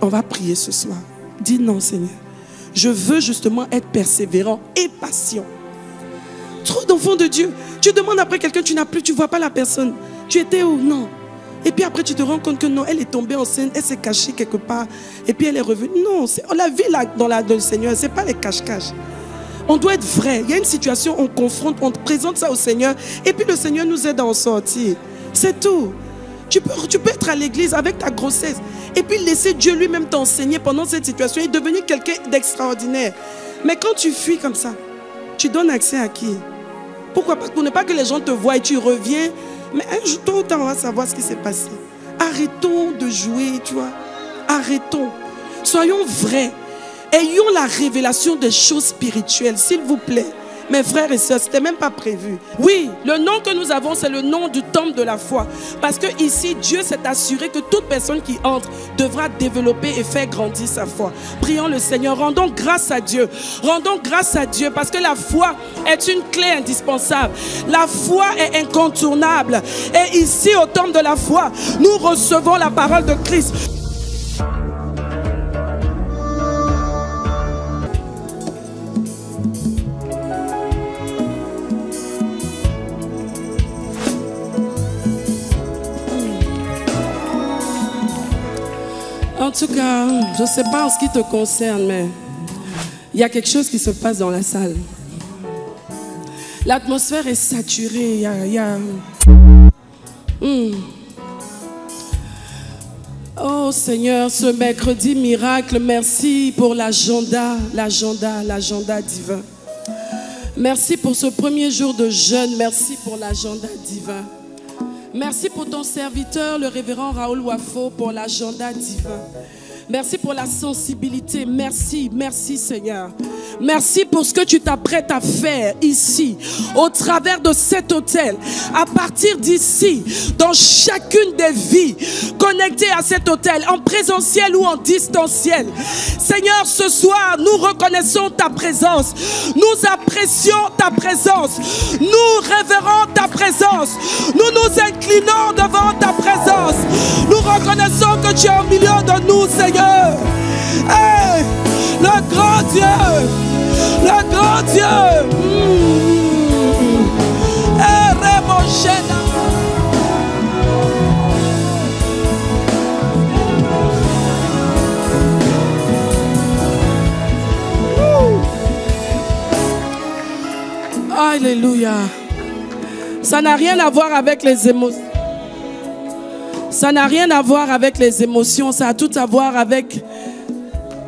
On va prier ce soir. Dis non, Seigneur. Je veux justement être persévérant et patient. Trop d'enfants de Dieu. Tu demandes après quelqu'un, tu n'as plus, tu ne vois pas la personne. Tu étais où? Non. Et puis après, tu te rends compte que non, elle est tombée enceinte, elle s'est cachée quelque part. Et puis elle est revenue. Non, la vie là, dans le Seigneur, ce n'est pas les cache-cache. On doit être vrai. Il y a une situation, on confronte, on présente ça au Seigneur. Et puis le Seigneur nous aide à en sortir. C'est tout. Tu peux être à l'église avec ta grossesse. Et puis laisser Dieu lui-même t'enseigner pendant cette situation et devenir quelqu'un d'extraordinaire. Mais quand tu fuis comme ça, tu donnes accès à qui? Pourquoi pas? Pour ne pas que les gens te voient et tu reviens. Mais un jour, tôt ou tard, on va savoir ce qui s'est passé. Arrêtons de jouer, tu vois. Arrêtons. Soyons vrais. Ayons la révélation des choses spirituelles, s'il vous plaît. Mes frères et sœurs, ce n'était même pas prévu. Oui, le nom que nous avons, c'est le nom du temple de la foi. Parce que ici, Dieu s'est assuré que toute personne qui entre devra développer et faire grandir sa foi. Prions le Seigneur, rendons grâce à Dieu. Rendons grâce à Dieu parce que la foi est une clé indispensable. La foi est incontournable. Et ici, au temple de la foi, nous recevons la parole de Christ. En tout cas, je ne sais pas en ce qui te concerne, mais il y a quelque chose qui se passe dans la salle. L'atmosphère est saturée. Oh Seigneur, ce mercredi miracle, merci pour l'agenda divin. Merci pour ce premier jour de jeûne, merci pour l'agenda divin. Merci pour ton serviteur, le révérend Raoul Wafo, pour l'agenda divin. Merci pour la sensibilité. Merci, merci Seigneur. Merci pour ce que tu t'apprêtes à faire ici, au travers de cet hôtel. À partir d'ici, dans chacune des vies connectées à cet hôtel, en présentiel ou en distanciel. Seigneur, ce soir, nous reconnaissons ta présence. Nous apprécions ta présence. Nous révérons ta présence. Nous nous inclinons devant ta présence. Nous reconnaissons que tu es au milieu de nous, Seigneur. Hey, le grand Dieu, le grand Dieu. Alléluia. Ça n'a rien à voir avec les émotions. Ça n'a rien à voir avec les émotions, ça a tout à voir avec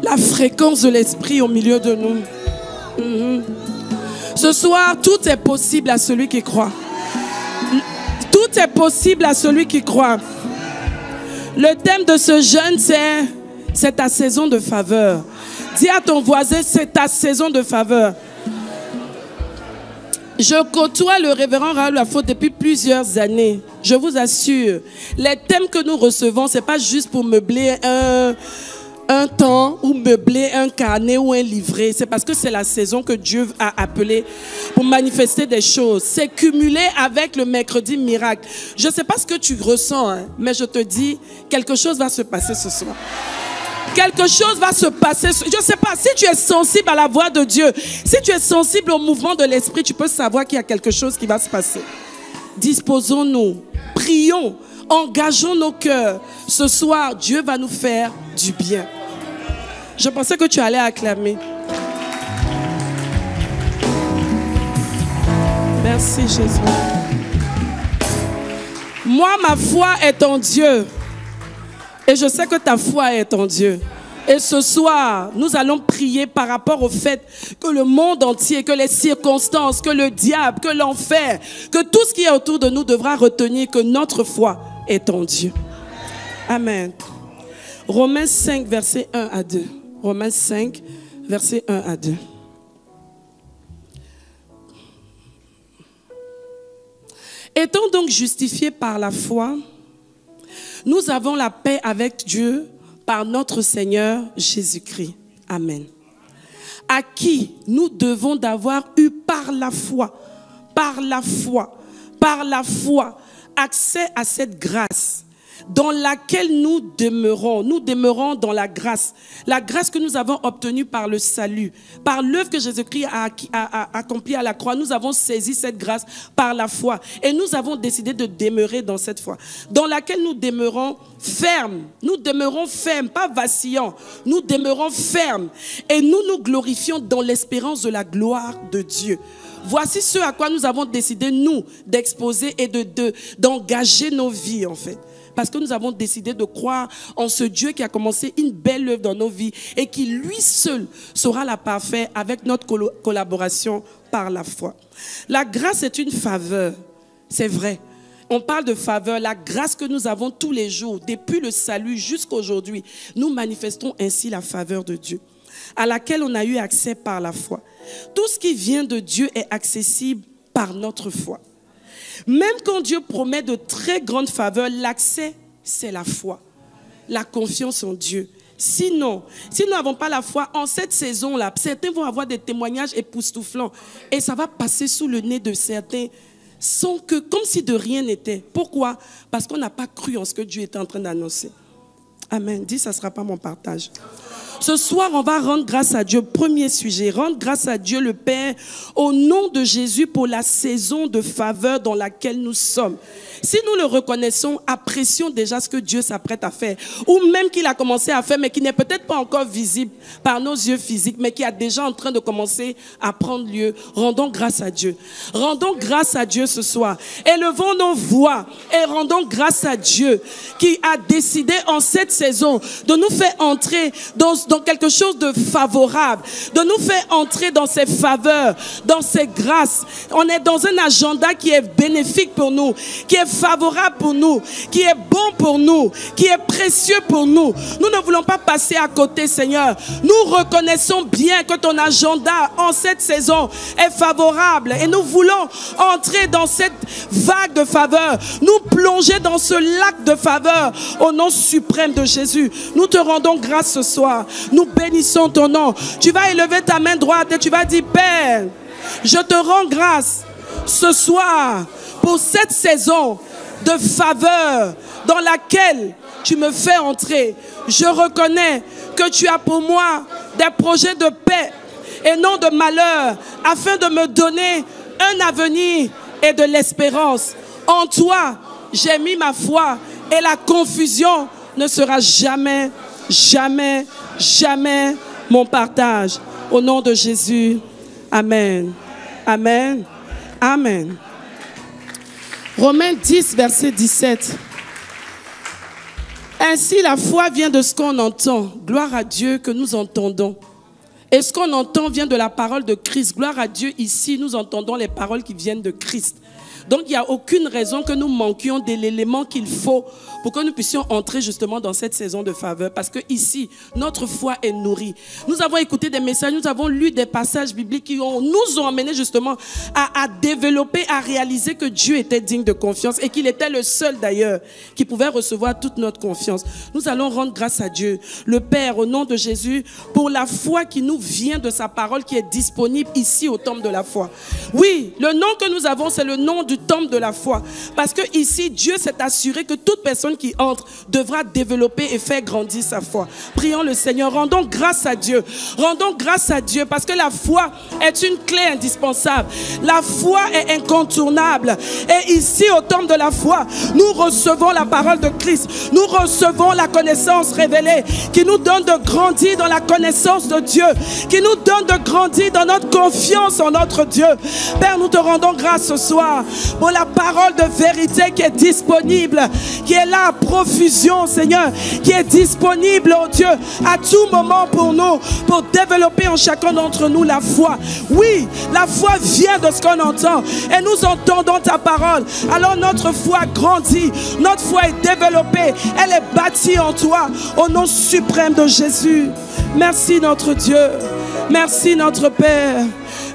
la fréquence de l'esprit au milieu de nous. Ce soir, tout est possible à celui qui croit. Tout est possible à celui qui croit. Le thème de ce jeûne, c'est ta saison de faveur. Dis à ton voisin, c'est ta saison de faveur. Je côtoie le révérend Raoul Wafo depuis plusieurs années. Je vous assure, les thèmes que nous recevons, ce n'est pas juste pour meubler un temps ou meubler un carnet ou un livret. C'est parce que c'est la saison que Dieu a appelée pour manifester des choses. C'est cumulé avec le mercredi miracle. Je ne sais pas ce que tu ressens, hein, mais je te dis, quelque chose va se passer ce soir. Quelque chose va se passer. Je ne sais pas, si tu es sensible à la voix de Dieu, si tu es sensible au mouvement de l'esprit, tu peux savoir qu'il y a quelque chose qui va se passer. Disposons-nous, prions, engageons nos cœurs. Ce soir, Dieu va nous faire du bien. Je pensais que tu allais acclamer. Merci Jésus. Moi, ma foi est en Dieu. Et je sais que ta foi est en Dieu. Et ce soir, nous allons prier par rapport au fait que le monde entier, que les circonstances, que le diable, que l'enfer, que tout ce qui est autour de nous devra retenir que notre foi est en Dieu. Amen. Romains 5, versets 1 à 2. Romains 5, versets 1 à 2. Étant donc justifiés par la foi, nous avons la paix avec Dieu par notre Seigneur Jésus-Christ. Amen. À qui nous devons d'avoir eu par la foi, accès à cette grâce dans laquelle nous demeurons. Nous demeurons dans la grâce que nous avons obtenue par le salut, par l'œuvre que Jésus-Christ a accomplie à la croix. Nous avons saisi cette grâce par la foi et nous avons décidé de demeurer dans cette foi, dans laquelle nous demeurons fermes. Nous demeurons fermes, pas vacillants. Nous demeurons fermes et nous nous glorifions dans l'espérance de la gloire de Dieu. Voici ce à quoi nous avons décidé, nous, d'exposer et d'engager nos vies, en fait. Parce que nous avons décidé de croire en ce Dieu qui a commencé une belle œuvre dans nos vies et qui, lui seul, saura la parfaire avec notre collaboration par la foi. La grâce est une faveur, c'est vrai. On parle de faveur, la grâce que nous avons tous les jours, depuis le salut jusqu'à aujourd'hui. Nous manifestons ainsi la faveur de Dieu, à laquelle on a eu accès par la foi. Tout ce qui vient de Dieu est accessible par notre foi. Même quand Dieu promet de très grandes faveurs, l'accès, c'est la foi, la confiance en Dieu. Sinon, si nous n'avons pas la foi, en cette saison-là, certains vont avoir des témoignages époustouflants et ça va passer sous le nez de certains sans que, comme si de rien n'était. Pourquoi? Parce qu'on n'a pas cru en ce que Dieu était en train d'annoncer. Amen. Dis, ça ne sera pas mon partage. Ce soir, on va rendre grâce à Dieu. Premier sujet, rendre grâce à Dieu le Père au nom de Jésus pour la saison de faveur dans laquelle nous sommes. Si nous le reconnaissons, apprécions déjà ce que Dieu s'apprête à faire. Ou même qu'il a commencé à faire, mais qui n'est peut-être pas encore visible par nos yeux physiques, mais qui est déjà en train de commencer à prendre lieu. Rendons grâce à Dieu. Rendons grâce à Dieu ce soir. Élevons nos voix et rendons grâce à Dieu qui a décidé en cette saison de nous faire entrer dans quelque chose de favorable, de nous faire entrer dans ses faveurs, dans ses grâces. On est dans un agenda qui est bénéfique pour nous, qui est favorable pour nous, qui est bon pour nous, qui est précieux pour nous. Nous ne voulons pas passer à côté, Seigneur. Nous reconnaissons bien que ton agenda en cette saison est favorable et nous voulons entrer dans cette vague de faveur, nous plonger dans ce lac de faveur au nom suprême de Jésus. Nous te rendons grâce ce soir. Nous bénissons ton nom. Tu vas élever ta main droite et tu vas dire, Père, je te rends grâce ce soir pour cette saison de faveur dans laquelle tu me fais entrer. Je reconnais que tu as pour moi des projets de paix et non de malheur, afin de me donner un avenir et de l'espérance. En toi, j'ai mis ma foi et la confusion ne sera jamais, jamais, jamais mon partage. Au nom de Jésus, Amen. Amen. Amen. Romains 10, verset 17. Ainsi, la foi vient de ce qu'on entend. Gloire à Dieu que nous entendons. Et ce qu'on entend vient de la parole de Christ. Gloire à Dieu, ici, nous entendons les paroles qui viennent de Christ. Donc, il n'y a aucune raison que nous manquions de l'élément qu'il faut pour que nous puissions entrer justement dans cette saison de faveur. Parce que ici, notre foi est nourrie. Nous avons écouté des messages, nous avons lu des passages bibliques qui nous ont amenés justement à développer, à réaliser que Dieu était digne de confiance et qu'il était le seul d'ailleurs qui pouvait recevoir toute notre confiance. Nous allons rendre grâce à Dieu, le Père, au nom de Jésus, pour la foi qui nous vient de sa parole qui est disponible ici au temple de la foi. Oui, le nom que nous avons, c'est le nom du temple de la foi. Parce que ici, Dieu s'est assuré que toute personne qui entre devra développer et faire grandir sa foi. Prions le Seigneur. Rendons grâce à Dieu. Rendons grâce à Dieu parce que la foi est une clé indispensable. La foi est incontournable. Et ici, au temple de la foi, nous recevons la parole de Christ. Nous recevons la connaissance révélée qui nous donne de grandir dans la connaissance de Dieu, qui nous donne de grandir dans notre confiance en notre Dieu. Père, nous te rendons grâce ce soir pour la parole de vérité qui est disponible, qui est là à profusion, Seigneur, qui est disponible, oh Dieu, à tout moment pour nous, pour développer en chacun d'entre nous la foi. Oui, la foi vient de ce qu'on entend et nous entendons ta parole. Alors notre foi grandit, notre foi est développée, elle est bâtie en toi, au nom suprême de Jésus. Merci notre Dieu, merci notre Père.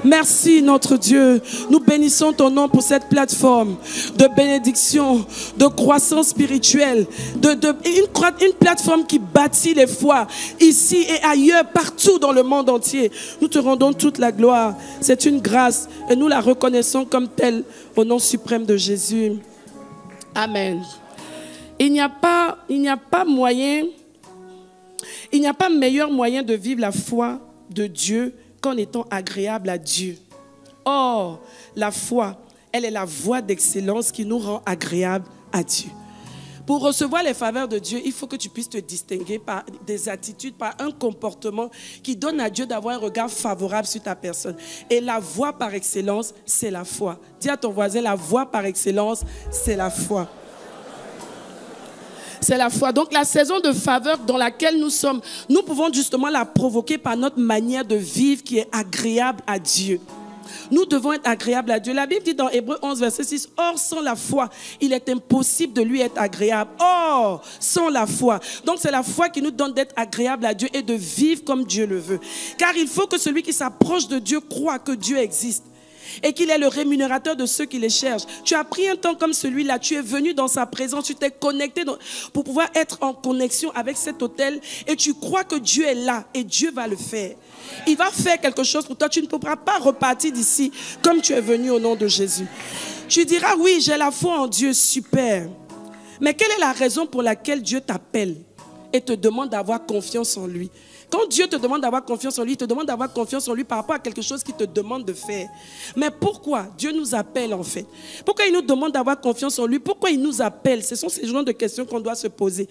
Merci notre Dieu. Nous bénissons ton nom pour cette plateforme de bénédiction, de croissance spirituelle, une plateforme qui bâtit les foi ici et ailleurs, partout dans le monde entier. Nous te rendons toute la gloire. C'est une grâce et nous la reconnaissons comme telle au nom suprême de Jésus. Amen. Il n'y a pas meilleur moyen de vivre la foi de Dieu qu'en étant agréable à Dieu. Or, la foi, elle est la voie d'excellence qui nous rend agréable à Dieu. Pour recevoir les faveurs de Dieu, il faut que tu puisses te distinguer par des attitudes, par un comportement qui donne à Dieu d'avoir un regard favorable sur ta personne. Et la voie par excellence, c'est la foi. Dis à ton voisin, la voie par excellence, c'est la foi. C'est la foi. Donc la saison de faveur dans laquelle nous sommes, nous pouvons justement la provoquer par notre manière de vivre qui est agréable à Dieu. Nous devons être agréables à Dieu. La Bible dit dans Hébreux 11, verset 6, « Or, sans la foi, il est impossible de lui être agréable. » Or, sans la foi. Donc, c'est la foi qui nous donne d'être agréable à Dieu et de vivre comme Dieu le veut. Car il faut que celui qui s'approche de Dieu croit que Dieu existe et qu'il est le rémunérateur de ceux qui les cherchent. Tu as pris un temps comme celui-là, tu es venu dans sa présence, tu t'es connecté pour pouvoir être en connexion avec cet autel et tu crois que Dieu est là et Dieu va le faire. Il va faire quelque chose pour toi. Tu ne pourras pas repartir d'ici comme tu es venu au nom de Jésus. Tu diras, oui, j'ai la foi en Dieu, super. Mais quelle est la raison pour laquelle Dieu t'appelle et te demande d'avoir confiance en lui? Quand Dieu te demande d'avoir confiance en lui, il te demande d'avoir confiance en lui par rapport à quelque chose qu'il te demande de faire. Mais pourquoi Dieu nous appelle en fait? Pourquoi il nous demande d'avoir confiance en lui? Pourquoi il nous appelle? Ce sont ces genres de questions qu'on doit se poser.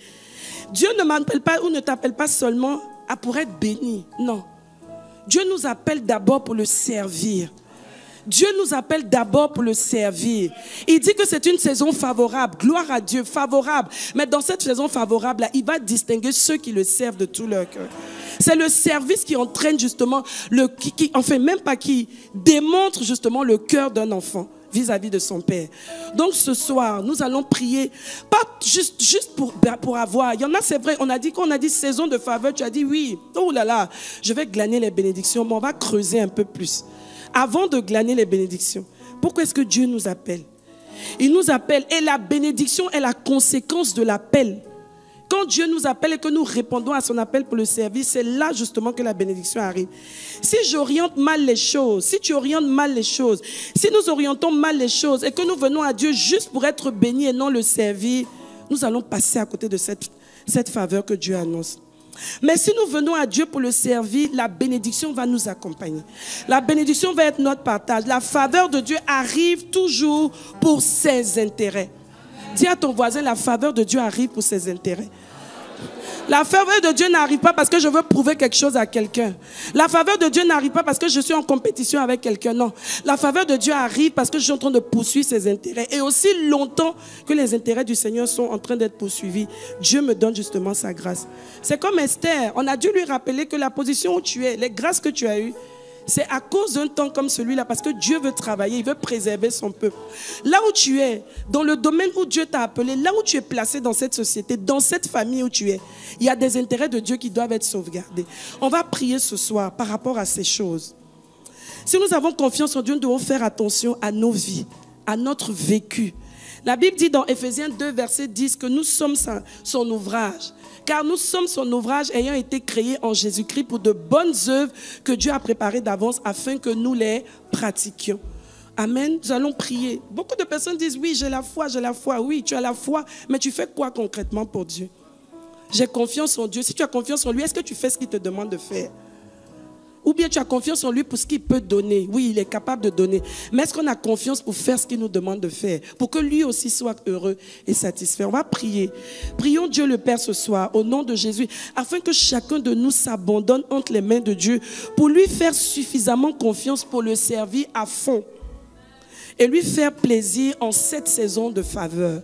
Dieu ne m'appelle pas ou ne t'appelle pas seulement pour être béni. Non. Dieu nous appelle d'abord pour le servir. Dieu nous appelle d'abord pour le servir. Il dit que c'est une saison favorable. Gloire à Dieu, favorable. Mais dans cette saison favorable-là, il va distinguer ceux qui le servent de tout leur cœur. C'est le service qui entraîne justement, qui démontre justement le cœur d'un enfant vis-à-vis de son père. Donc ce soir, nous allons prier, pas juste pour avoir. Il y en a, c'est vrai, on a dit saison de faveur, tu as dit oui, oh là là, je vais glaner les bénédictions, mais on va creuser un peu plus. Avant de glaner les bénédictions, pourquoi est-ce que Dieu nous appelle? Il nous appelle et la bénédiction est la conséquence de l'appel. Quand Dieu nous appelle et que nous répondons à son appel pour le service, c'est là justement que la bénédiction arrive. Si j'oriente mal les choses, si tu orientes mal les choses, si nous orientons mal les choses et que nous venons à Dieu juste pour être bénis et non le servir, nous allons passer à côté de cette faveur que Dieu annonce. Mais si nous venons à Dieu pour le servir, la bénédiction va nous accompagner. La bénédiction va être notre partage. La faveur de Dieu arrive toujours pour ses intérêts. Dis à ton voisin, la faveur de Dieu arrive pour ses intérêts. La faveur de Dieu n'arrive pas parce que je veux prouver quelque chose à quelqu'un. La faveur de Dieu n'arrive pas parce que je suis en compétition avec quelqu'un. Non. La faveur de Dieu arrive parce que je suis en train de poursuivre ses intérêts. Et aussi longtemps que les intérêts du Seigneur sont en train d'être poursuivis, Dieu me donne justement sa grâce. C'est comme Esther. On a dû lui rappeler que la position où tu es, les grâces que tu as eues, c'est à cause d'un temps comme celui-là, parce que Dieu veut travailler, il veut préserver son peuple. Là où tu es, dans le domaine où Dieu t'a appelé, là où tu es placé dans cette société, dans cette famille où tu es, il y a des intérêts de Dieu qui doivent être sauvegardés. On va prier ce soir par rapport à ces choses. Si nous avons confiance en Dieu, nous devons faire attention à nos vies, à notre vécu. La Bible dit dans Éphésiens 2, verset 10, que nous sommes son ouvrage. Car nous sommes son ouvrage ayant été créés en Jésus-Christ pour de bonnes œuvres que Dieu a préparées d'avance afin que nous les pratiquions. Amen. Nous allons prier. Beaucoup de personnes disent, oui, j'ai la foi, j'ai la foi. Oui, tu as la foi, mais tu fais quoi concrètement pour Dieu? J'ai confiance en Dieu. Si tu as confiance en lui, est-ce que tu fais ce qu'il te demande de faire? Ou bien tu as confiance en lui pour ce qu'il peut donner. Oui, il est capable de donner. Mais est-ce qu'on a confiance pour faire ce qu'il nous demande de faire? Pour que lui aussi soit heureux et satisfait. On va prier. Prions Dieu le Père ce soir, au nom de Jésus, afin que chacun de nous s'abandonne entre les mains de Dieu pour lui faire suffisamment confiance pour le servir à fond et lui faire plaisir en cette saison de faveur.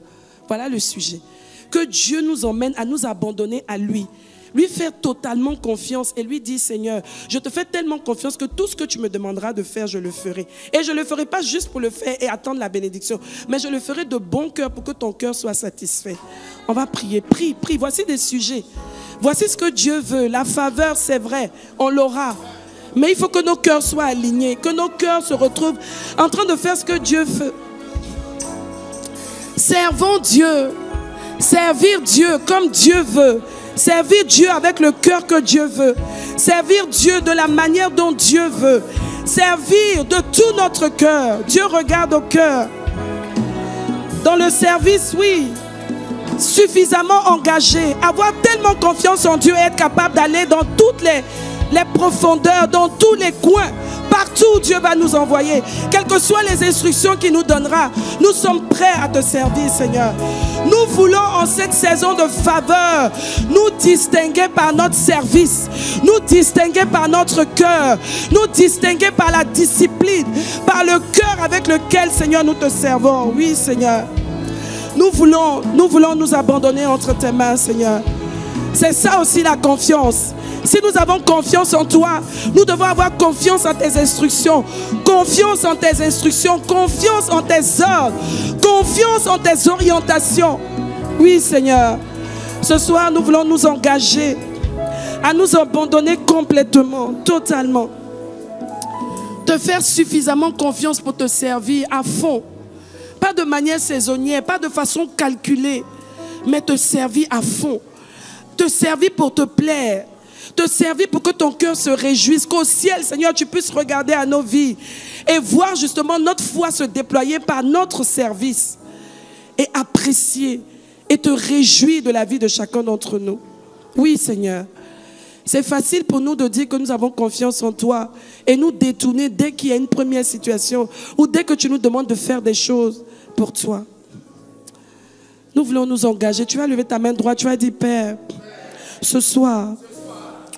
Voilà le sujet. Que Dieu nous emmène à nous abandonner à lui. Lui faire totalement confiance et lui dire, Seigneur, je te fais tellement confiance que tout ce que tu me demanderas de faire, je le ferai. Et je ne le ferai pas juste pour le faire et attendre la bénédiction, mais je le ferai de bon cœur pour que ton cœur soit satisfait. On va prier, prie. Voici des sujets. Voici ce que Dieu veut. La faveur, c'est vrai, on l'aura. Mais il faut que nos cœurs soient alignés, que nos cœurs se retrouvent en train de faire ce que Dieu veut. Servons Dieu. Servir Dieu comme Dieu veut. Servir Dieu avec le cœur que Dieu veut. Servir Dieu de la manière dont Dieu veut. Servir de tout notre cœur. Dieu regarde au cœur. Dans le service, oui. suffisamment engagé, avoir tellement confiance en Dieu et être capable d'aller dans toutes les profondeurs, dans tous les coins, partout où Dieu va nous envoyer, quelles que soient les instructions qu'il nous donnera. Nous sommes prêts à te servir, Seigneur. Nous voulons en cette saison de faveur nous distinguer par notre service, nous distinguer par notre cœur, nous distinguer par la discipline, par le cœur avec lequel, Seigneur, nous te servons. Oui, Seigneur. Nous voulons nous abandonner entre tes mains, Seigneur. C'est ça aussi la confiance. Si nous avons confiance en toi, nous devons avoir confiance en tes instructions, confiance en tes instructions, confiance en tes ordres, confiance en tes orientations. Oui, Seigneur. Ce soir, nous voulons nous engager à nous abandonner complètement, totalement. Te faire suffisamment confiance pour te servir à fond. Pas de manière saisonnière, pas de façon calculée, mais te servir à fond. Te servir pour te plaire. Te servir pour que ton cœur se réjouisse, qu'au ciel, Seigneur, tu puisses regarder à nos vies et voir justement notre foi se déployer par notre service et apprécier et te réjouir de la vie de chacun d'entre nous. Oui, Seigneur. C'est facile pour nous de dire que nous avons confiance en toi et nous détourner dès qu'il y a une première situation ou dès que tu nous demandes de faire des choses pour toi. Nous voulons nous engager. Tu vas lever ta main droite, tu vas dire, Père, ce soir,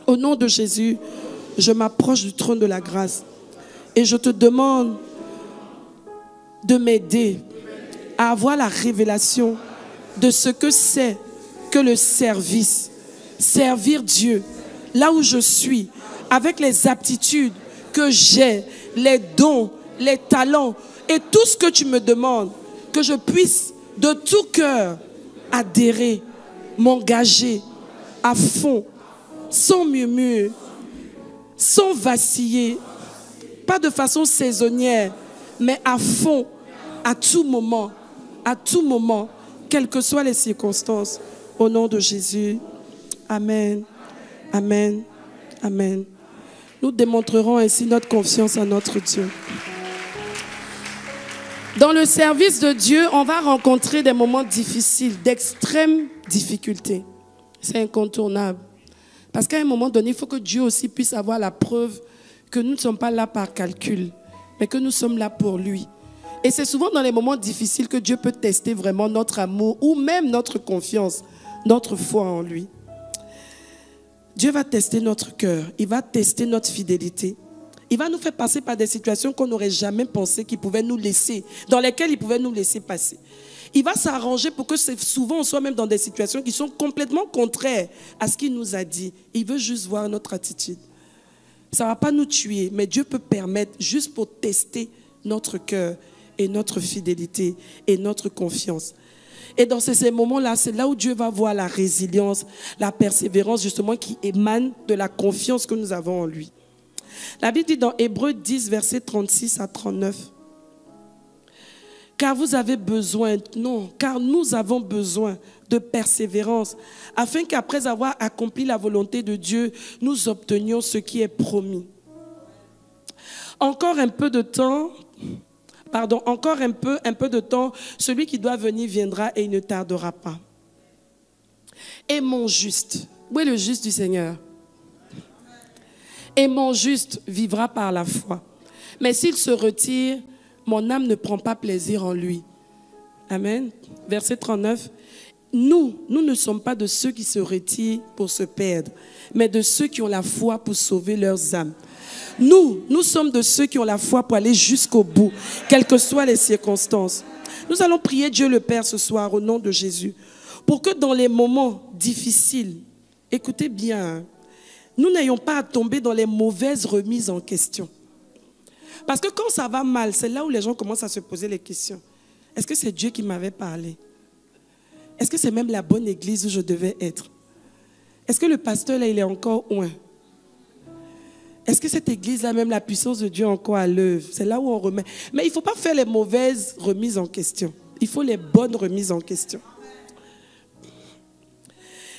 au nom de Jésus, je m'approche du trône de la grâce et je te demande de m'aider à avoir la révélation de ce que c'est que le service. Servir Dieu, là où je suis, avec les aptitudes que j'ai, les dons, les talents et tout ce que tu me demandes, que je puisse de tout cœur adhérer, m'engager à fond, sans murmure, sans vaciller, pas de façon saisonnière, mais à fond, à tout moment, quelles que soient les circonstances, au nom de Jésus. Amen, amen, amen. Nous démontrerons ainsi notre confiance en notre Dieu. Dans le service de Dieu, on va rencontrer des moments difficiles, d'extrême difficulté. C'est incontournable. Parce qu'à un moment donné, il faut que Dieu aussi puisse avoir la preuve que nous ne sommes pas là par calcul, mais que nous sommes là pour lui. Et c'est souvent dans les moments difficiles que Dieu peut tester vraiment notre amour ou même notre confiance, notre foi en lui. Dieu va tester notre cœur, il va tester notre fidélité. Il va nous faire passer par des situations qu'on n'aurait jamais pensé qu'il pouvait nous laisser, dans lesquelles il pouvait nous laisser passer. Il va s'arranger pour que souvent on soit même dans des situations qui sont complètement contraires à ce qu'il nous a dit. Il veut juste voir notre attitude. Ça ne va pas nous tuer, mais Dieu peut permettre juste pour tester notre cœur et notre fidélité et notre confiance. Et dans ces moments-là, c'est là où Dieu va voir la résilience, la persévérance justement qui émane de la confiance que nous avons en lui. La Bible dit dans Hébreux 10, versets 36 à 39. Car vous avez besoin, non, car nous avons besoin de persévérance, afin qu'après avoir accompli la volonté de Dieu, nous obtenions ce qui est promis. Encore un peu de temps, celui qui doit venir viendra et il ne tardera pas. Et mon juste, où est le juste du Seigneur? Et mon juste vivra par la foi. Mais s'il se retire, mon âme ne prend pas plaisir en lui. Amen. Verset 39. Nous ne sommes pas de ceux qui se retirent pour se perdre, mais de ceux qui ont la foi pour sauver leurs âmes. Nous sommes de ceux qui ont la foi pour aller jusqu'au bout, quelles que soient les circonstances. Nous allons prier Dieu le Père ce soir au nom de Jésus, pour que dans les moments difficiles, écoutez bien, nous n'ayons pas à tomber dans les mauvaises remises en question. Parce que quand ça va mal, c'est là où les gens commencent à se poser les questions. Est-ce que c'est Dieu qui m'avait parlé? Est-ce que c'est même la bonne église où je devais être? Est-ce que le pasteur là, il est encore loin? Est-ce que cette église-là, même la puissance de Dieu est encore à l'œuvre? C'est là où on remet. Mais il ne faut pas faire les mauvaises remises en question. Il faut les bonnes remises en question.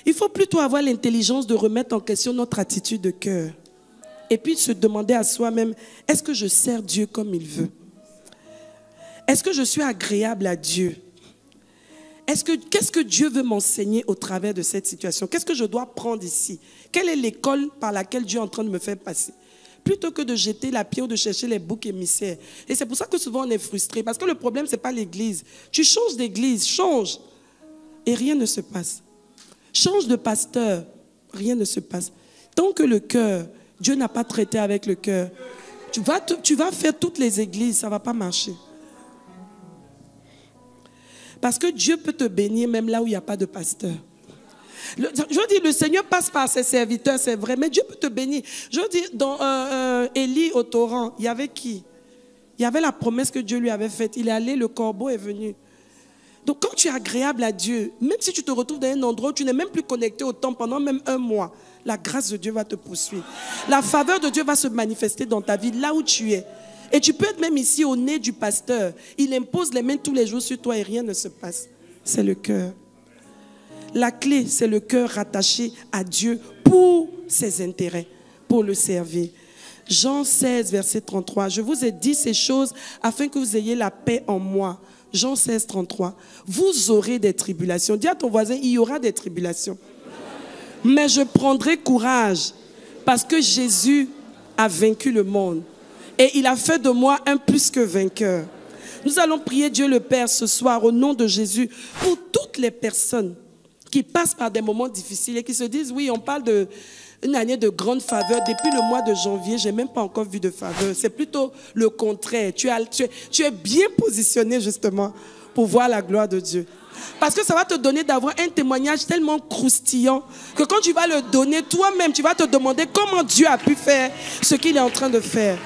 Il faut plutôt avoir l'intelligence de remettre en question notre attitude de cœur. Et puis se demander à soi-même, est-ce que je sers Dieu comme il veut? Est-ce que je suis agréable à Dieu? Qu'est-ce que Dieu veut m'enseigner au travers de cette situation? Qu'est-ce que je dois prendre ici? Quelle est l'école par laquelle Dieu est en train de me faire passer? Plutôt que de jeter la pierre ou de chercher les boucs émissaires. Et c'est pour ça que souvent on est frustré. Parce que le problème, ce n'est pas l'église. Tu changes d'église, change. Et rien ne se passe. Change de pasteur, rien ne se passe. Tant que le cœur, Dieu n'a pas traité avec le cœur, tu vas faire toutes les églises, ça ne va pas marcher. Parce que Dieu peut te bénir même là où il n'y a pas de pasteur. Je veux dire, le Seigneur passe par ses serviteurs, c'est vrai, mais Dieu peut te bénir. Je veux dire, dans Élie au torrent, il y avait qui? Il y avait la promesse que Dieu lui avait faite. Il est allé, le corbeau est venu. Donc quand tu es agréable à Dieu, même si tu te retrouves dans un endroit où tu n'es même plus connecté au temps pendant même un mois, la grâce de Dieu va te poursuivre. La faveur de Dieu va se manifester dans ta vie, là où tu es. Et tu peux être même ici au nez du pasteur. Il impose les mains tous les jours sur toi et rien ne se passe. C'est le cœur. La clé, c'est le cœur rattaché à Dieu pour ses intérêts, pour le servir. Jean 16, verset 33. Je vous ai dit ces choses afin que vous ayez la paix en moi. Jean 16, 33. Vous aurez des tribulations. Dis à ton voisin, il y aura des tribulations. Mais je prendrai courage parce que Jésus a vaincu le monde. Et il a fait de moi un plus que vainqueur. Nous allons prier Dieu le Père ce soir au nom de Jésus pour toutes les personnes qui passent par des moments difficiles et qui se disent, oui, on parle d'une année de grande faveur. Depuis le mois de janvier, je n'ai même pas encore vu de faveur. C'est plutôt le contraire. Tu es bien positionné justement pour voir la gloire de Dieu. Parce que ça va te donner d'avoir un témoignage tellement croustillant que quand tu vas le donner, toi-même, tu vas te demander comment Dieu a pu faire ce qu'il est en train de faire.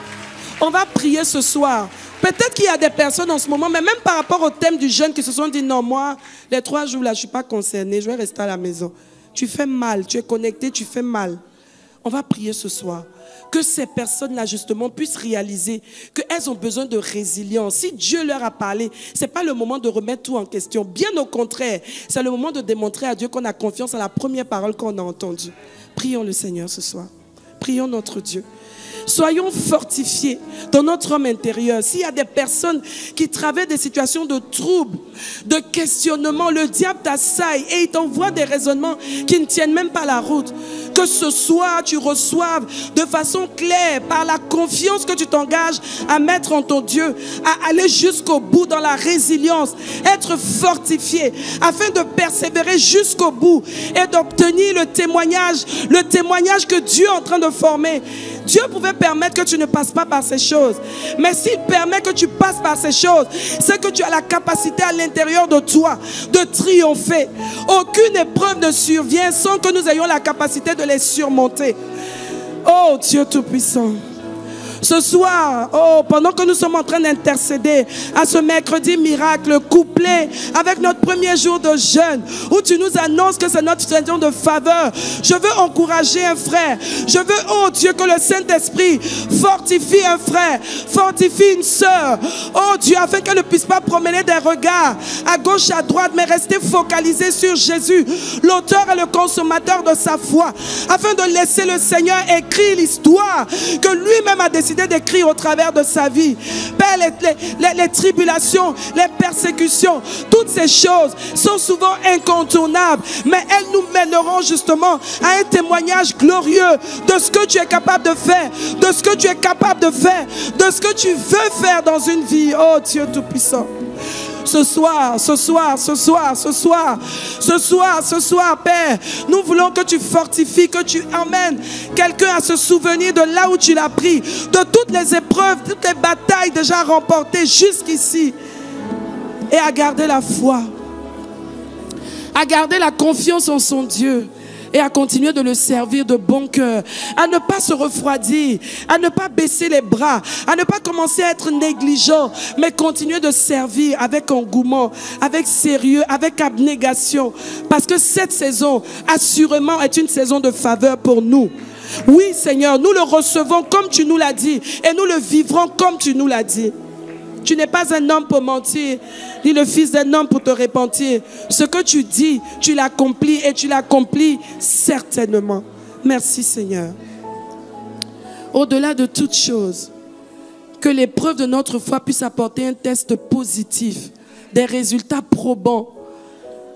On va prier ce soir. Peut-être qu'il y a des personnes en ce moment, mais même par rapport au thème du jeûne, qui se sont dit, non, moi, les 3 jours là, je ne suis pas concernée, je vais rester à la maison. Tu fais mal, tu es connecté, tu fais mal. On va prier ce soir. Que ces personnes-là, justement, puissent réaliser qu'elles ont besoin de résilience. Si Dieu leur a parlé, ce n'est pas le moment de remettre tout en question. Bien au contraire, c'est le moment de démontrer à Dieu qu'on a confiance à la première parole qu'on a entendue. Prions le Seigneur ce soir. Prions notre Dieu. Soyons fortifiés dans notre homme intérieur. S'il y a des personnes qui traversent des situations de troubles, de questionnement, le diable t'assaille et il t'envoie des raisonnements qui ne tiennent même pas la route. Que ce soir, tu reçoives de façon claire, par la confiance que tu t'engages à mettre en ton Dieu, à aller jusqu'au bout dans la résilience, être fortifié afin de persévérer jusqu'au bout et d'obtenir le témoignage que Dieu est en train de former. Dieu pouvait permettre que tu ne passes pas par ces choses. Mais s'il permet que tu passes par ces choses, c'est que tu as la capacité à l'intérieur de toi de triompher. Aucune épreuve ne survient sans que nous ayons la capacité de les surmonter. Oh Dieu Tout-Puissant. Ce soir, pendant que nous sommes en train d'intercéder à ce mercredi miracle couplé avec notre premier jour de jeûne où tu nous annonces que c'est notre saison de faveur, je veux encourager un frère. Je veux, oh Dieu, que le Saint-Esprit fortifie un frère, fortifie une sœur. Oh Dieu, afin qu'elle ne puisse pas promener des regards à gauche, à droite, mais rester focalisée sur Jésus, l'auteur et le consommateur de sa foi, afin de laisser le Seigneur écrire l'histoire que lui-même a décidé d'écrire au travers de sa vie. Père, les tribulations, les persécutions, toutes ces choses sont souvent incontournables, mais elles nous mèneront justement à un témoignage glorieux de ce que tu es capable de faire, de ce que tu es capable de faire, de ce que tu veux faire dans une vie. Oh Dieu Tout-Puissant. Ce soir, Père, nous voulons que tu fortifies, que tu emmènes quelqu'un à se souvenir de là où tu l'as pris, de toutes les épreuves, toutes les batailles déjà remportées jusqu'ici, et à garder la foi, à garder la confiance en son Dieu, et à continuer de le servir de bon cœur, à ne pas se refroidir, à ne pas baisser les bras, à ne pas commencer à être négligent, mais continuer de servir avec engouement, avec sérieux, avec abnégation, parce que cette saison, assurément, est une saison de faveur pour nous. Oui, Seigneur, nous le recevons comme tu nous l'as dit, et nous le vivrons comme tu nous l'as dit. Tu n'es pas un homme pour mentir, ni le fils d'un homme pour te repentir. Ce que tu dis, tu l'accomplis et tu l'accomplis certainement. Merci Seigneur. Au-delà de toute chose, que l'épreuve de notre foi puisse apporter un test positif, des résultats probants,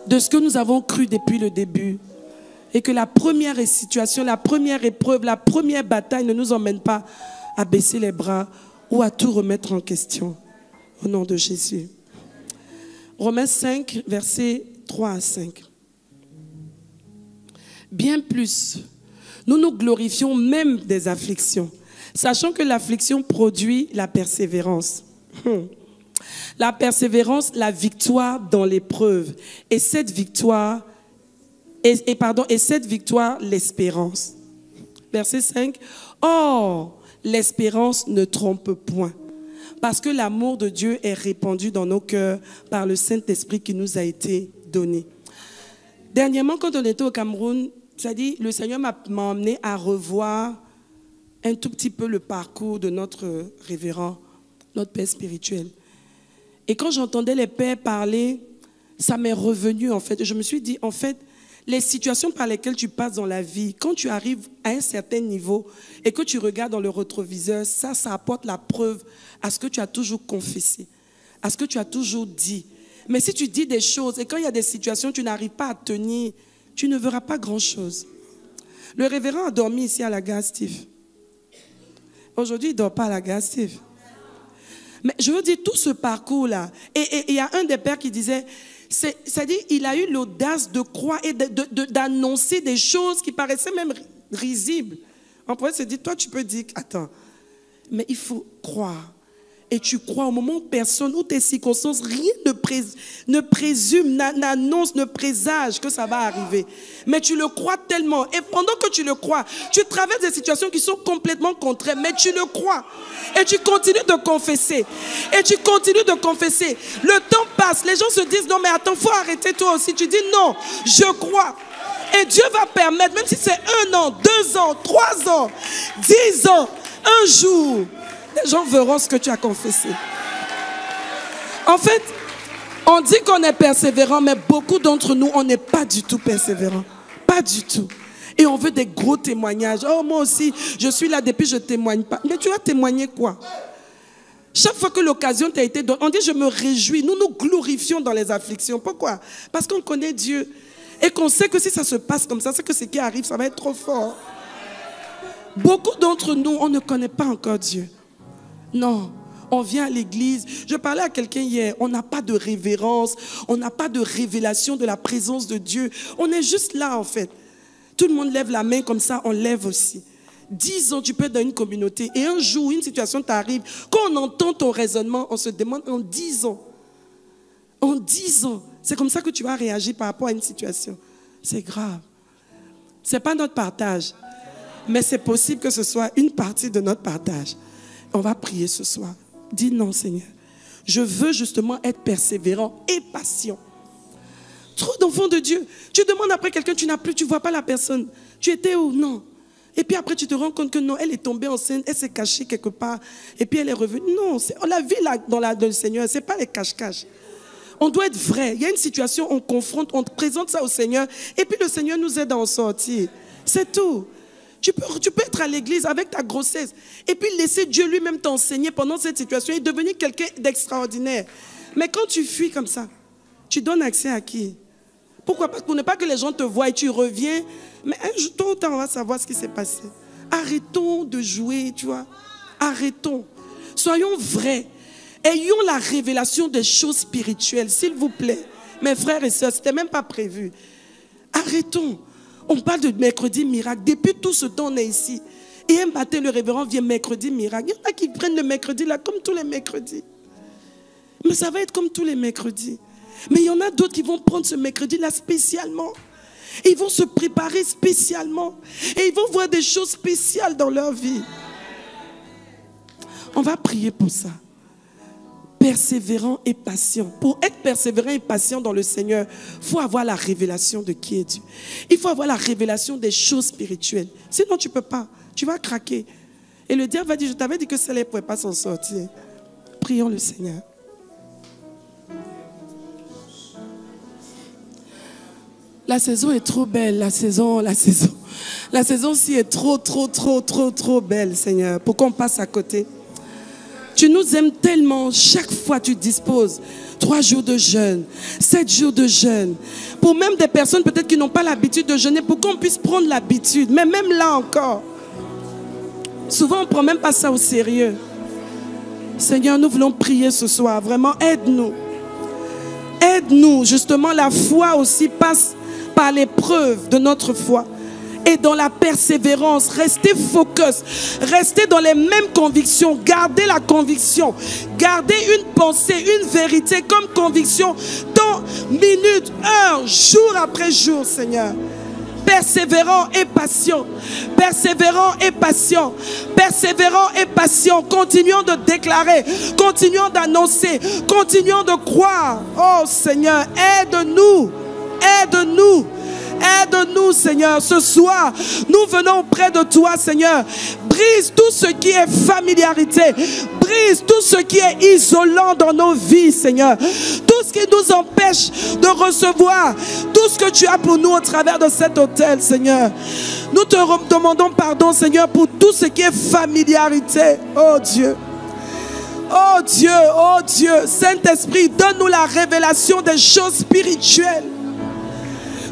de ce que nous avons cru depuis le début. Et que la première situation, la première épreuve, la première bataille ne nous emmène pas à baisser les bras ou à tout remettre en question. Au nom de Jésus. Romains 5, versets 3 à 5. Bien plus, nous nous glorifions même des afflictions, sachant que l'affliction produit la persévérance. La persévérance, la victoire dans l'épreuve. Et cette victoire, l'espérance. Verset 5. Or, l'espérance ne trompe point, parce que l'amour de Dieu est répandu dans nos cœurs par le Saint-Esprit qui nous a été donné. Dernièrement, quand on était au Cameroun, le Seigneur m'a emmené à revoir un tout petit peu le parcours de notre révérend, notre père spirituel. Et quand j'entendais les pères parler, ça m'est revenu en fait. Et je me suis dit, en fait, les situations par lesquelles tu passes dans la vie, quand tu arrives à un certain niveau et que tu regardes dans le rétroviseur, ça apporte la preuve à ce que tu as toujours confessé, à ce que tu as toujours dit. Mais si tu dis des choses et quand il y a des situations, tu n'arrives pas à tenir, tu ne verras pas grand-chose. Le révérend a dormi ici à la gare Steve. Aujourd'hui, il ne dort pas à la gare Steve. Mais je veux dire, tout ce parcours-là, et il y a un des pères qui disait, c'est-à-dire il a eu l'audace de croire et d'annoncer des choses qui paraissaient même risibles. On pourrait se dire, toi tu peux dire, attends, mais il faut croire. Et tu crois au moment où personne, où tes circonstances, rien ne présume, n'annonce, ne présage que ça va arriver. Mais tu le crois tellement. Et pendant que tu le crois, tu traverses des situations qui sont complètement contraires, mais tu le crois. Et tu continues de confesser. Et tu continues de confesser. Le temps passe, les gens se disent, non mais attends, il faut arrêter toi aussi. Tu dis, non, je crois. Et Dieu va permettre, même si c'est 1 an, 2 ans, 3 ans, 10 ans, un jour, les gens verront ce que tu as confessé. En fait, on dit qu'on est persévérant, mais beaucoup d'entre nous, on n'est pas du tout persévérant. Pas du tout. Et on veut des gros témoignages. Oh, moi aussi, je suis là depuis, je ne témoigne pas. Mais tu vas témoigner quoi? Chaque fois que l'occasion t'a été donnée, on dit je me réjouis. Nous nous glorifions dans les afflictions. Pourquoi? Parce qu'on connaît Dieu. Et qu'on sait que si ça se passe comme ça, c'est que ce qui arrive, ça va être trop fort. Beaucoup d'entre nous, on ne connaît pas encore Dieu. Non, on vient à l'église. Je parlais à quelqu'un hier, on n'a pas de révérence, on n'a pas de révélation de la présence de Dieu. On est juste là en fait. Tout le monde lève la main comme ça, on lève aussi. 10 ans, tu peux être dans une communauté et un jour, une situation t'arrive. Quand on entend ton raisonnement, on se demande en 10 ans. En 10 ans, c'est comme ça que tu vas réagir par rapport à une situation. C'est grave. Ce n'est pas notre partage, mais c'est possible que ce soit une partie de notre partage. On va prier ce soir. Dis non, Seigneur. Je veux justement être persévérant et patient. Trop d'enfants de Dieu. Tu demandes après quelqu'un, tu n'as plus, tu ne vois pas la personne. Tu étais où? Non. Et puis après, tu te rends compte que non, elle est tombée enceinte, elle s'est cachée quelque part. Et puis elle est revenue. Non, la vie là, dans le Seigneur, ce n'est pas les cache-cache. On doit être vrai. Il y a une situation, on confronte, on présente ça au Seigneur. Et puis le Seigneur nous aide à en sortir. C'est tout. Tu peux être à l'église avec ta grossesse et puis laisser Dieu lui-même t'enseigner pendant cette situation et devenir quelqu'un d'extraordinaire. Mais quand tu fuis comme ça, tu donnes accès à qui? Pourquoi? Parce pour ne pas que les gens te voient et tu reviens. Mais un jour, tôt ou tard, on va savoir ce qui s'est passé. Arrêtons de jouer, tu vois. Arrêtons. Soyons vrais. Ayons la révélation des choses spirituelles, s'il vous plaît. Mes frères et sœurs, ce n'était même pas prévu. Arrêtons. On parle de mercredi miracle. Depuis tout ce temps, on est ici. Et un matin, le révérend vient mercredi miracle. Il y en a qui prennent le mercredi là comme tous les mercredis. Mais ça va être comme tous les mercredis. Mais il y en a d'autres qui vont prendre ce mercredi là spécialement. Et ils vont se préparer spécialement. Et ils vont voir des choses spéciales dans leur vie. On va prier pour ça. Persévérant et patient. Pour être persévérant et patient dans le Seigneur, il faut avoir la révélation de qui est Dieu. Il faut avoir la révélation des choses spirituelles. Sinon, tu ne peux pas. Tu vas craquer. Et le diable va dire, je t'avais dit que celle-là ne pouvait pas s'en sortir. Prions le Seigneur. La saison est trop belle. La saison-ci est trop belle, Seigneur. Pourquoi on passe à côté? Tu nous aimes tellement. Chaque fois, tu disposes 3 jours de jeûne, 7 jours de jeûne. Pour même des personnes peut-être qui n'ont pas l'habitude de jeûner, pour qu'on puisse prendre l'habitude. Mais même là encore, souvent on ne prend même pas ça au sérieux. Seigneur, nous voulons prier ce soir. Vraiment, aide-nous. Aide-nous. Justement, la foi aussi passe par l'épreuve de notre foi. Et dans la persévérance, restez focus, restez dans les mêmes convictions, gardez la conviction, gardez une pensée, une vérité comme conviction, temps, minutes, heures, jour après jour, Seigneur. Persévérant et patient, persévérant et patient, persévérant et patient. Continuons de déclarer, continuons d'annoncer, continuons de croire. Oh Seigneur, aide-nous, aide-nous. Aide-nous, Seigneur. Ce soir, nous venons auprès de toi, Seigneur. Brise tout ce qui est familiarité. Brise tout ce qui est isolant dans nos vies, Seigneur. Tout ce qui nous empêche de recevoir tout ce que tu as pour nous au travers de cet autel, Seigneur. Nous te demandons pardon, Seigneur, pour tout ce qui est familiarité. Oh Dieu. Oh Dieu, oh Dieu. Saint-Esprit, donne-nous la révélation des choses spirituelles.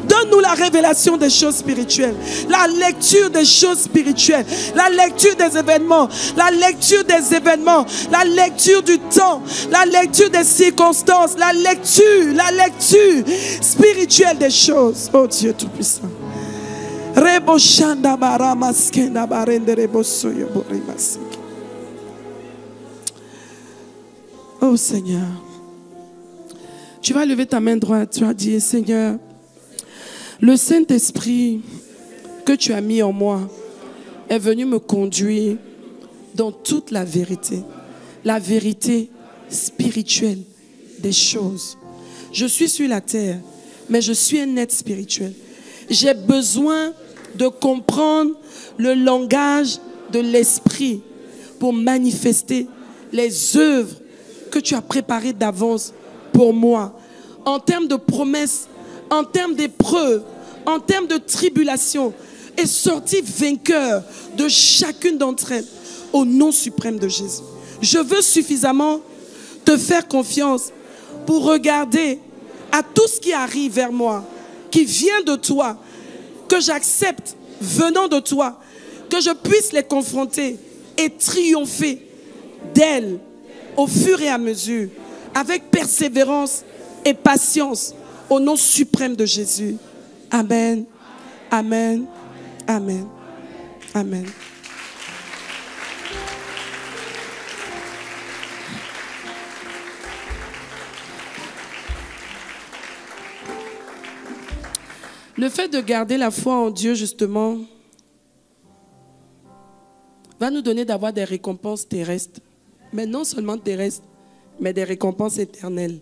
Donne-nous la révélation des choses spirituelles, la lecture des choses spirituelles, la lecture des événements, la lecture des événements, la lecture du temps, la lecture des circonstances, la lecture spirituelle des choses. Oh Dieu Tout-Puissant. Oh Seigneur, tu vas lever ta main droite, tu vas dire, Seigneur, le Saint-Esprit que tu as mis en moi est venu me conduire dans toute la vérité spirituelle des choses. Je suis sur la terre, mais je suis un être spirituel. J'ai besoin de comprendre le langage de l'Esprit pour manifester les œuvres que tu as préparées d'avance pour moi, en termes de promesses, en termes d'épreuves, en termes de tribulations, et sortir vainqueur de chacune d'entre elles au nom suprême de Jésus. Je veux suffisamment te faire confiance pour regarder à tout ce qui arrive vers moi, qui vient de toi, que j'accepte venant de toi, que je puisse les confronter et triompher d'elles au fur et à mesure, avec persévérance et patience, au nom suprême de Jésus. Amen, amen, amen, amen. Le fait de garder la foi en Dieu, justement, va nous donner d'avoir des récompenses terrestres. Mais non seulement terrestres, mais des récompenses éternelles.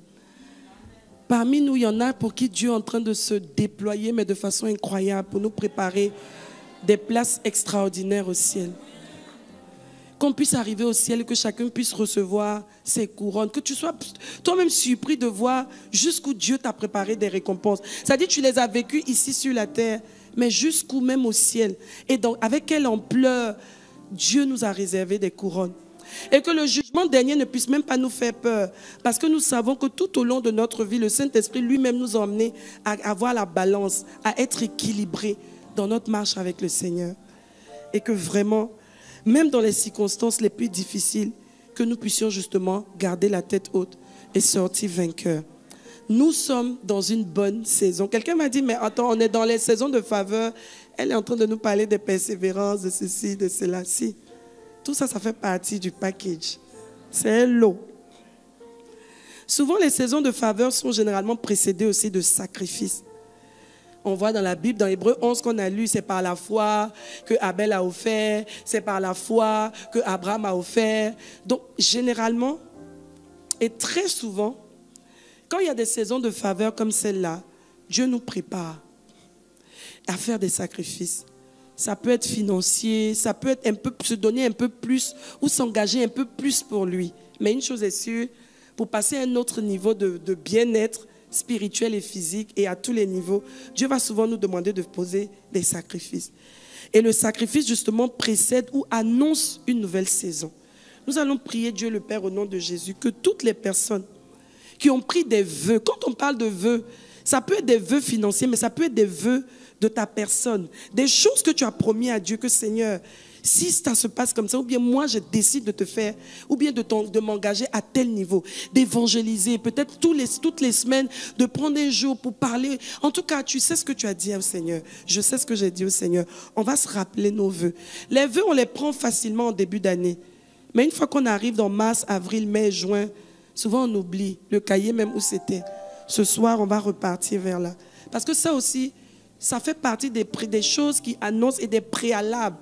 Parmi nous, il y en a pour qui Dieu est en train de se déployer, mais de façon incroyable, pour nous préparer des places extraordinaires au ciel. Qu'on puisse arriver au ciel, que chacun puisse recevoir ses couronnes, que tu sois toi-même surpris de voir jusqu'où Dieu t'a préparé des récompenses. C'est-à-dire que tu les as vécues ici sur la terre, mais jusqu'où même au ciel. Et donc, avec quelle ampleur Dieu nous a réservé des couronnes. Et que le jugement dernier ne puisse même pas nous faire peur. Parce que nous savons que tout au long de notre vie, le Saint-Esprit lui-même nous a emmenés à avoir la balance, à être équilibrés dans notre marche avec le Seigneur. Et que vraiment, même dans les circonstances les plus difficiles, que nous puissions justement garder la tête haute et sortir vainqueurs. Nous sommes dans une bonne saison. Quelqu'un m'a dit, mais attends, on est dans les saisons de faveur. Elle est en train de nous parler de persévérance, de ceci, de cela. Si. Tout ça, ça fait partie du package. C'est l'eau. Souvent, les saisons de faveur sont généralement précédées aussi de sacrifices. On voit dans la Bible, dans Hébreux 11 qu'on a lu, c'est par la foi que Abel a offert, c'est par la foi que Abraham a offert. Donc, généralement, et très souvent, quand il y a des saisons de faveur comme celle-là, Dieu nous prépare à faire des sacrifices. Ça peut être financier, ça peut être un peu, se donner un peu plus ou s'engager un peu plus pour lui. Mais une chose est sûre, pour passer à un autre niveau de bien-être spirituel et physique et à tous les niveaux, Dieu va souvent nous demander de poser des sacrifices. Et le sacrifice justement précède ou annonce une nouvelle saison. Nous allons prier Dieu le Père au nom de Jésus, que toutes les personnes qui ont pris des vœux, quand on parle de vœux, ça peut être des vœux financiers, mais ça peut être des vœux de ta personne, des choses que tu as promis à Dieu, que Seigneur, si ça se passe comme ça, ou bien moi je décide de te faire, ou bien de m'engager à tel niveau, d'évangéliser, peut-être toutes les semaines, de prendre un jour pour parler. En tout cas, tu sais ce que tu as dit au Seigneur. Je sais ce que j'ai dit au Seigneur. On va se rappeler nos vœux. Les vœux, on les prend facilement en début d'année. Mais une fois qu'on arrive dans mars, avril, mai, juin, souvent on oublie le cahier même où c'était. Ce soir, on va repartir vers là. Parce que ça aussi, ça fait partie des choses qui annoncent et des préalables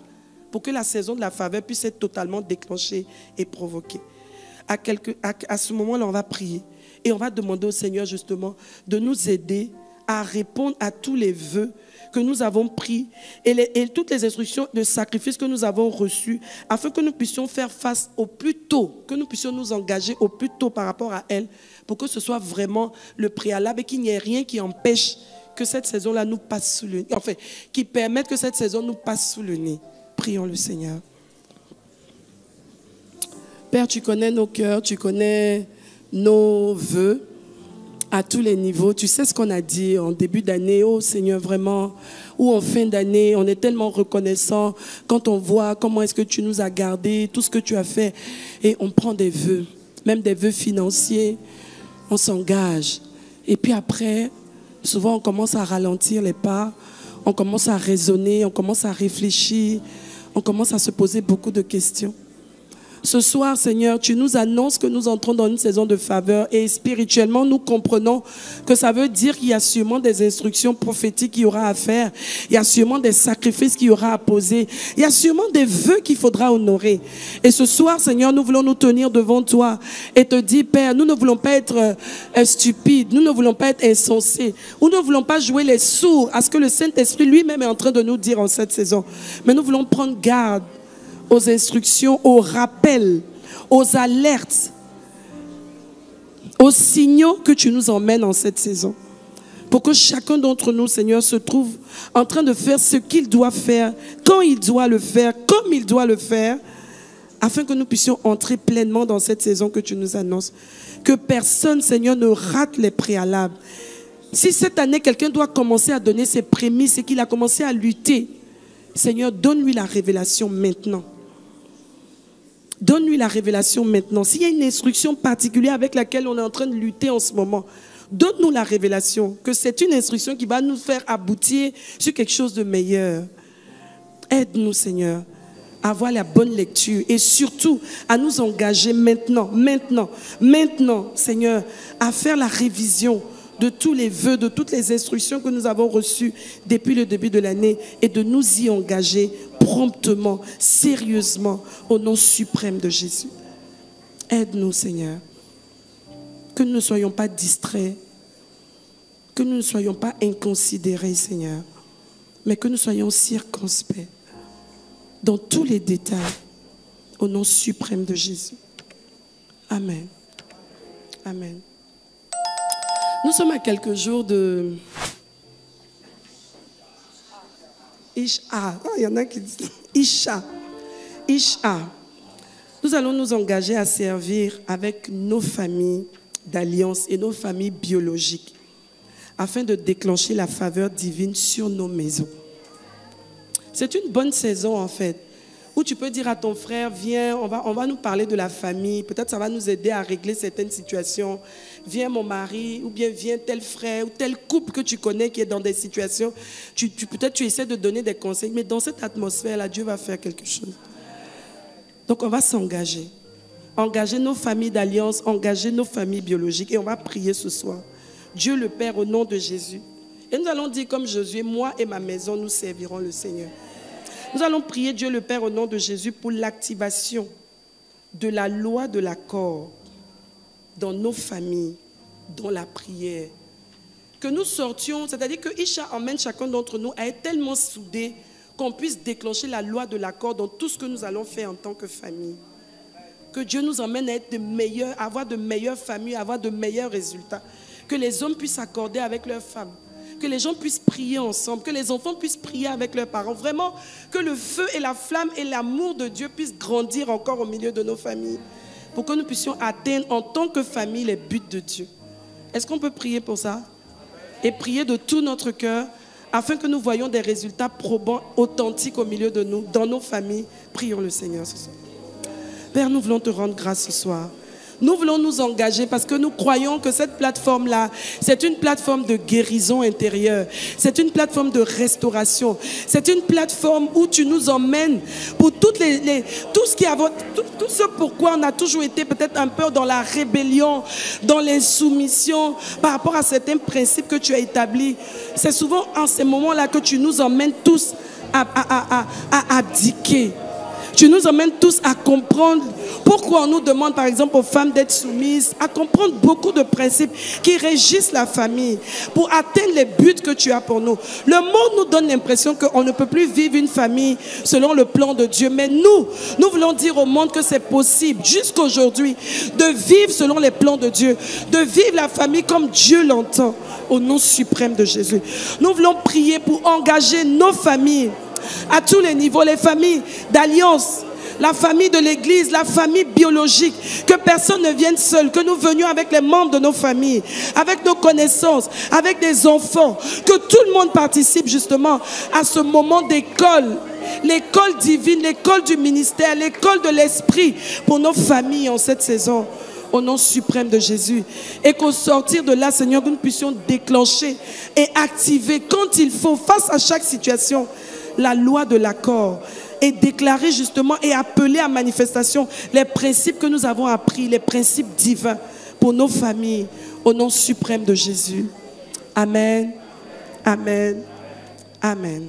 pour que la saison de la faveur puisse être totalement déclenchée et provoquée. À ce moment-là, on va prier et on va demander au Seigneur justement de nous aider à répondre à tous les vœux que nous avons pris et toutes les instructions de sacrifice que nous avons reçues afin que nous puissions faire face au plus tôt, que nous puissions nous engager au plus tôt par rapport à elle pour que ce soit vraiment le préalable et qu'il n'y ait rien qui empêche que cette saison-là nous passe sous le nez, enfin, qui permette que cette saison nous passe sous le nez. Prions le Seigneur. Père, tu connais nos cœurs, tu connais nos vœux à tous les niveaux. Tu sais ce qu'on a dit en début d'année, oh Seigneur, vraiment, ou en fin d'année, on est tellement reconnaissant quand on voit comment est-ce que tu nous as gardés, tout ce que tu as fait, et on prend des vœux, même des vœux financiers, on s'engage. Et puis après, souvent on commence à ralentir les pas, on commence à raisonner, on commence à réfléchir, on commence à se poser beaucoup de questions. Ce soir, Seigneur, tu nous annonces que nous entrons dans une saison de faveur et spirituellement, nous comprenons que ça veut dire qu'il y a sûrement des instructions prophétiques qu'il y aura à faire. Il y a sûrement des sacrifices qu'il y aura à poser. Il y a sûrement des vœux qu'il faudra honorer. Et ce soir, Seigneur, nous voulons nous tenir devant toi et te dire, Père, nous ne voulons pas être stupides, nous ne voulons pas être insensés, nous ne voulons pas jouer les sourds à ce que le Saint-Esprit lui-même est en train de nous dire en cette saison. Mais nous voulons prendre garde aux instructions, aux rappels, aux alertes, aux signaux que tu nous emmènes en cette saison. Pour que chacun d'entre nous, Seigneur, se trouve en train de faire ce qu'il doit faire, quand il doit le faire, comme il doit le faire, afin que nous puissions entrer pleinement dans cette saison que tu nous annonces. Que personne, Seigneur, ne rate les préalables. Si cette année, quelqu'un doit commencer à donner ses prémices et qu'il a commencé à lutter, Seigneur, donne-lui la révélation maintenant. Donne-lui la révélation maintenant. S'il y a une instruction particulière avec laquelle on est en train de lutter en ce moment, donne-nous la révélation que c'est une instruction qui va nous faire aboutir sur quelque chose de meilleur. Aide-nous, Seigneur, à avoir la bonne lecture et surtout à nous engager maintenant, Seigneur, à faire la révision de tous les vœux, de toutes les instructions que nous avons reçues depuis le début de l'année et de nous y engager promptement, sérieusement, au nom suprême de Jésus. Aide-nous, Seigneur, que nous ne soyons pas distraits, que nous ne soyons pas inconsidérés, Seigneur, mais que nous soyons circonspects dans tous les détails, au nom suprême de Jésus. Amen. Amen. Nous sommes à quelques jours de Isha. Il y en a qui disent Isha. Isha. Nous allons nous engager à servir avec nos familles d'alliance et nos familles biologiques afin de déclencher la faveur divine sur nos maisons. C'est une bonne saison en fait, où tu peux dire à ton frère, viens, on va nous parler de la famille, peut-être ça va nous aider à régler certaines situations. Viens mon mari, ou bien viens tel frère, ou tel couple que tu connais qui est dans des situations. Peut-être tu essaies de donner des conseils, mais dans cette atmosphère-là, Dieu va faire quelque chose. Donc on va s'engager. Engager nos familles d'alliance, engager nos familles biologiques, et on va prier ce soir. Dieu le Père, au nom de Jésus. Et nous allons dire comme Josué, moi et ma maison, nous servirons le Seigneur. Nous allons prier Dieu le Père au nom de Jésus pour l'activation de la loi de l'accord dans nos familles, dans la prière. Que nous sortions, c'est-à-dire que Isha emmène chacun d'entre nous à être tellement soudés qu'on puisse déclencher la loi de l'accord dans tout ce que nous allons faire en tant que famille. Que Dieu nous emmène à être de meilleurs, à avoir de meilleures familles, à avoir de meilleurs résultats. Que les hommes puissent s'accorder avec leurs femmes. que les gens puissent prier ensemble, que les enfants puissent prier avec leurs parents. Vraiment, que le feu et la flamme et l'amour de Dieu puissent grandir encore au milieu de nos familles, pour que nous puissions atteindre en tant que famille les buts de Dieu. Est-ce qu'on peut prier pour ça? Et prier de tout notre cœur, afin que nous voyions des résultats probants, authentiques au milieu de nous, dans nos familles. Prions le Seigneur ce soir. Père, nous voulons te rendre grâce ce soir. Nous voulons nous engager parce que nous croyons que cette plateforme-là, c'est une plateforme de guérison intérieure. C'est une plateforme de restauration. C'est une plateforme où tu nous emmènes pour tout ce pourquoi on a toujours été peut-être un peu dans la rébellion, dans l'insoumission par rapport à certains principes que tu as établis. C'est souvent en ces moments-là que tu nous emmènes tous à abdiquer. Tu nous emmènes tous à comprendre pourquoi on nous demande par exemple aux femmes d'être soumises, à comprendre beaucoup de principes qui régissent la famille pour atteindre les buts que tu as pour nous. Le monde nous donne l'impression qu'on ne peut plus vivre une famille selon le plan de Dieu. Mais nous voulons dire au monde que c'est possible jusqu'aujourd'hui de vivre selon les plans de Dieu, de vivre la famille comme Dieu l'entend au nom suprême de Jésus. Nous voulons prier pour engager nos familles à tous les niveaux, les familles d'alliance, la famille de l'église, la famille biologique, que personne ne vienne seul, que nous venions avec les membres de nos familles, avec nos connaissances, avec des enfants, que tout le monde participe justement à ce moment d'école, l'école divine, l'école du ministère, l'école de l'esprit pour nos familles en cette saison. Au nom suprême de Jésus. Et qu'au sortir de là, Seigneur, que nous puissions déclencher et activer quand il faut, face à chaque situation, la loi de l'accord et déclarer justement et appeler à manifestation les principes que nous avons appris, les principes divins pour nos familles, au nom suprême de Jésus. Amen. Amen. Amen.